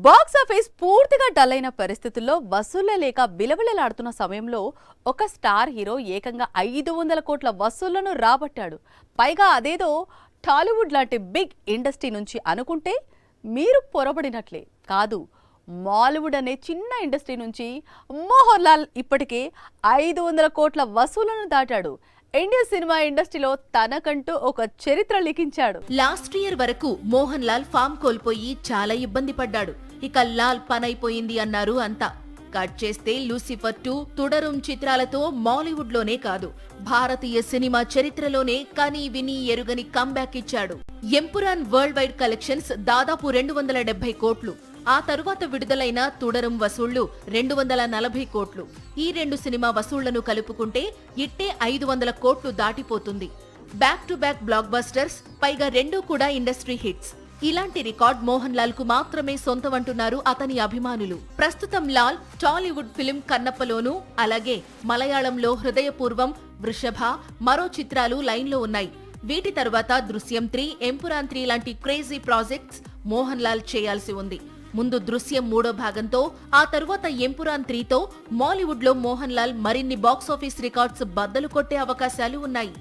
Box office పూర్తిగా dull అయిన పరిస్థితుల్లో వసూళ్లే లేక బిలబిలలాడుతున్న సమయంలో ఒక స్టార్ హీరో ఏకంగా 500 కోట్ల వసూళ్లను రాబట్టాడు. పైగా అదేదో టాలీవుడ్ లాంటి బిగ్ ఇండస్ట్రీ నుంచి అనుకుంటే మీరు పొరబడినట్లే. కాదు, మాలీవుడ్ అనే చిన్న ఇండస్ట్రీ నుంచి మోహన్ లాల్ ఇప్పటికే 500 కోట్ల వసూళ్లను దాటాడు. ఇండియన్ సినిమా ఇండస్ట్రీలో తనకంటూ ఒక చరిత్ర లిఖించాడు. లాస్ట్ ఇయర్ వరకు మోహన్ లాల్ ఫామ్ కోల్పోయి చాలా ఇబ్బంది పడ్డాడు. ఇక లాల్ పనైపోయింది అన్నారు అంతా. కట్ చేస్తే లూసిఫర్ 2, తుడరుం చిత్రాలతో మాలీవుడ్ లోనే కాదు, భారతీయ సినిమా చరిత్రలోనే కని విని ఎరుగని కంబ్యాక్ ఇచ్చాడు. ఎంపురాన్ వరల్డ్ వైడ్ కలెక్షన్స్ దాదాపు 270 కోట్లు. ఆ తరువాత విడుదలైన తుడరుం వసూళ్లు 240 కోట్లు. ఈ రెండు సినిమా వసూళ్లను కలుపుకుంటే ఇట్టే 500 కోట్లు దాటిపోతుంది. Back to back blockbusters, పైగా రెండూ కూడా ఇండస్ట్రీ హిట్స్. ఇలాంటి రికార్డ్ మోహన్ లాల్ కు మాత్రమే సొంతమంటున్నారు అతని అభిమానులు. ప్రస్తుతం లాల్ టాలీవుడ్ ఫిలిం కన్నప్పలోనూ, అలాగే మలయాళంలో హృదయపూర్వం, వృషభ, మరో చిత్రాలు లైన్లో ఉన్నాయి. వీటి తర్వాత దృశ్యం 3, ఎంపురాన్ 3 లాంటి క్రేజీ ప్రాజెక్ట్స్ మోహన్ లాల్ చేయాల్సి ఉంది. ముందు దృశ్యం 3వ భాగంతో, ఆ తరువాత ఎంపురాన్ 3తో మాలీవుడ్ లో మోహన్ లాల్ మరిన్ని బాక్సాఫీస్ రికార్డ్స్ బద్దలు కొట్టే అవకాశాలు ఉన్నాయి.